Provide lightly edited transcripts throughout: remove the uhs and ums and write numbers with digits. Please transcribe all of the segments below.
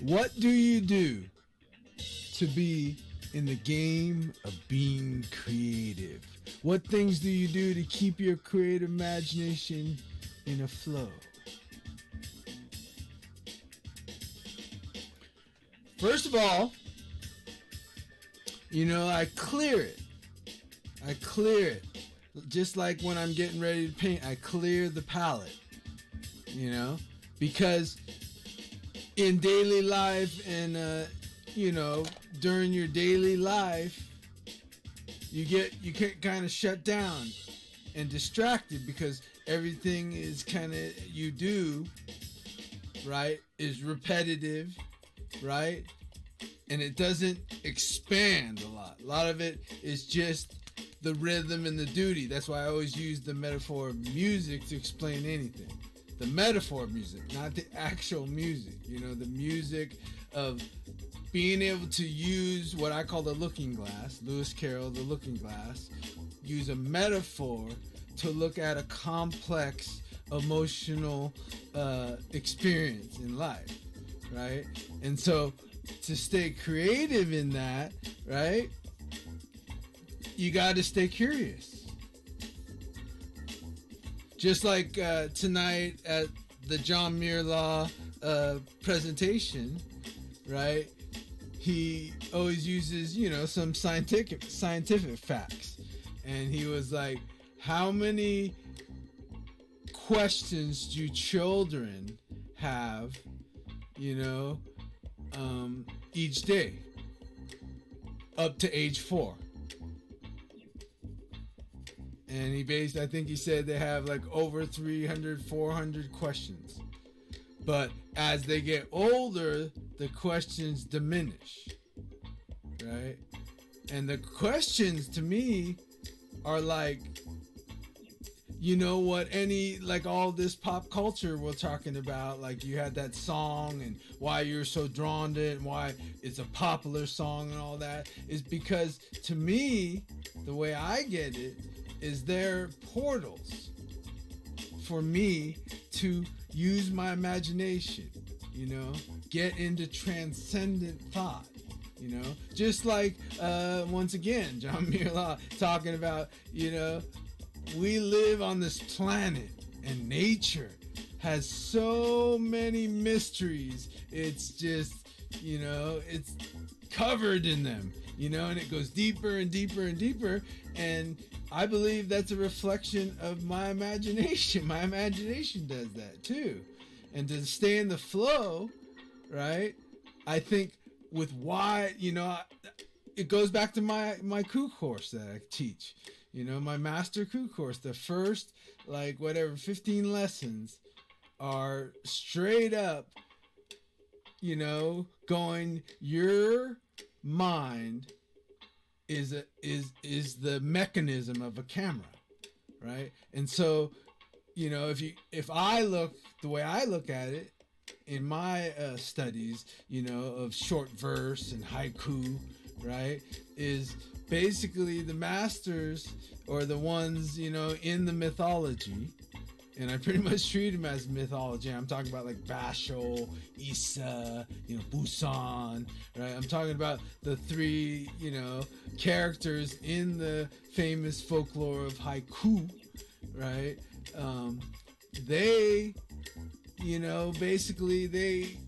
What do you do to be in the game of being creative? What things do you do to keep your creative imagination in a flow? First of all, I clear it. I clear it. Just like when I'm getting ready to paint, I clear the palette. Because in daily life and during your daily life, you get kind of shut down and distracted because everything is kind of you do, right, is repetitive, right, and it doesn't expand a lot. A lot of it is just the rhythm and the duty. That's why I always use the metaphor of music to explain anything. The metaphor of music, not the actual music. The music of being able to use what I call the looking glass, Lewis Carroll, the looking glass, use a metaphor to look at a complex emotional experience in life, right? And so to stay creative in that, right, you got to stay curious. Just like tonight at the John Muir Law presentation, right? He always uses, some scientific facts. And he was like, how many questions do children have, each day? Up to age 4. And I think he said they have like over 300, 400 questions. But as they get older, the questions diminish, right? And the questions to me are like, like all this pop culture we're talking about, like you had that song and why you're so drawn to it and why it's a popular song and all that is because to me, the way I get it, is there portals for me to use my imagination, get into transcendent thought, just like, once again, John Muir Law talking about, we live on this planet and nature has so many mysteries. It's just, it's covered in them, and it goes deeper and deeper and deeper. And I believe that's a reflection of my imagination. My imagination does that too. And to stay in the flow, right? I think with why, it goes back to my coup course that I teach. My master coup course, the first 15 lessons are straight up, going your mind is the mechanism of a camera, right? And so, if I look the way I look at it in my studies, of short verse and haiku, right, is basically the masters or the ones, in the mythology. And I pretty much treat them as mythology. I'm talking about like Bashal, Issa, Busan, right? I'm talking about the 3, characters in the famous folklore of haiku, right? They, basically they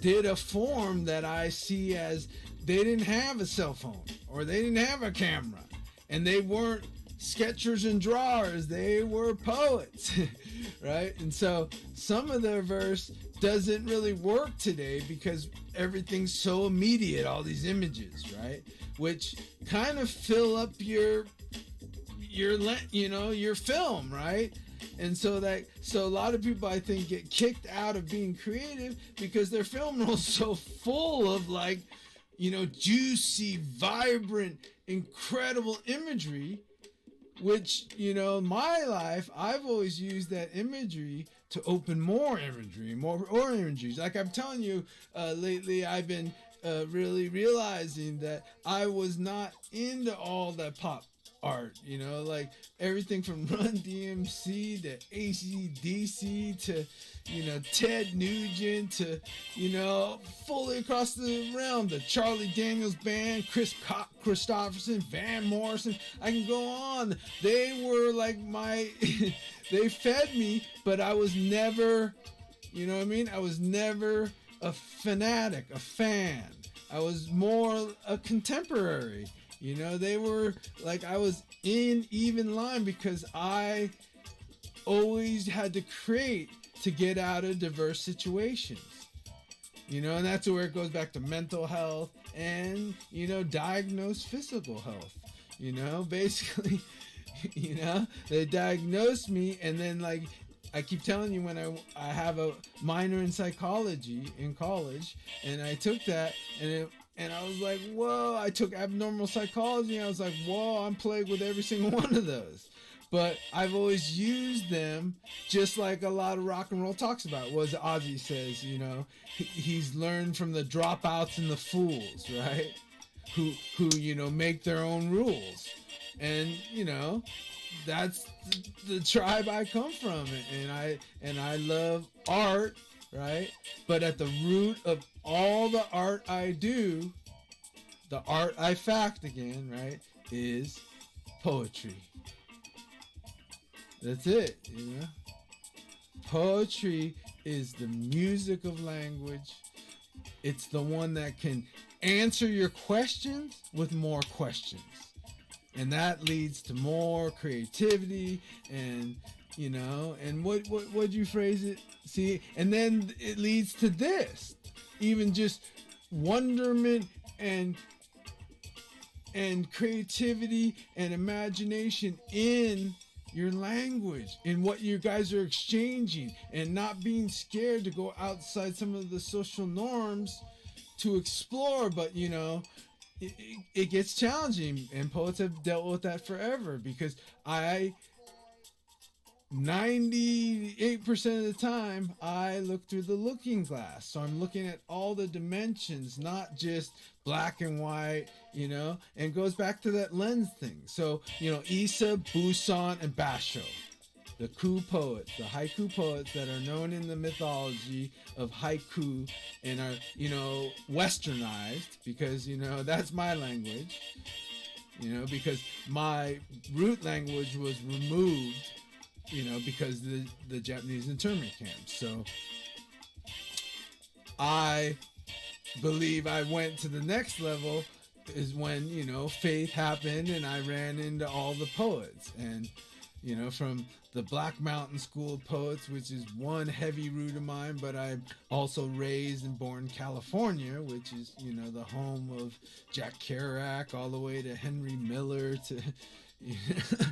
did a form that I see as they didn't have a cell phone or they didn't have a camera and they weren't sketchers and drawers, they were poets, right? And so some of their verse doesn't really work today because everything's so immediate, all these images, right? Which kind of fill up your film, right? And so a lot of people, I think, get kicked out of being creative because their film roll's so full of juicy, vibrant, incredible imagery, which, in my life, I've always used that imagery to open more imagery. Like I'm telling you, lately I've been really realizing that I was not into all that pop art, you know, like everything from Run DMC to AC/DC to, you know, Ted Nugent to, you know, fully across the realm, the Charlie Daniels Band, Christopherson, Van Morrison. I can go on. They were like my, they fed me, but I was never, you know what I mean? I was never a fanatic, a fan. I was more a contemporary. You know, they were like, I was in even line because I always had to create to get out of diverse situations. You know, and that's where it goes back to mental health and, you know, diagnose physical health. You know, basically, you know, they diagnosed me, and then, like, I keep telling you, when I have a minor in psychology in college, and I took that, and I was like, whoa, I took abnormal psychology, and I was like, whoa, I'm plagued with every single one of those. But I've always used them just like a lot of rock and roll talks about. Was Ozzy says, you know, he's learned from the dropouts and the fools, right? Who you know, make their own rules. And, you know, that's the tribe I come from, and I love art, right? But at the root of all the art I do, the art I fact again, right, is poetry. That's it, you know. Poetry is the music of language. It's the one that can answer your questions with more questions. And that leads to more creativity, and, you know, and what'd you phrase it? See, and then it leads to this, even just wonderment and creativity and imagination in your language, in what you guys are exchanging, and not being scared to go outside some of the social norms to explore. But, you know, it gets challenging, and poets have dealt with that forever, because 98% of the time I look through the looking glass, so I'm looking at all the dimensions, not just black and white, you know, and it goes back to that lens thing. So, you know, Issa, Busan, and Basho, the ku poets, the haiku poets that are known in the mythology of haiku and are, you know, westernized, because, you know, that's my language, you know, because my root language was removed, you know, because the Japanese internment camps. So I believe I went to the next level is when, you know, faith happened, and I ran into all the poets, and, you know, from the Black Mountain School of Poets, which is one heavy root of mine, but I'm also raised and born in California, which is, you know, the home of Jack Kerouac, all the way to Henry Miller to, you know,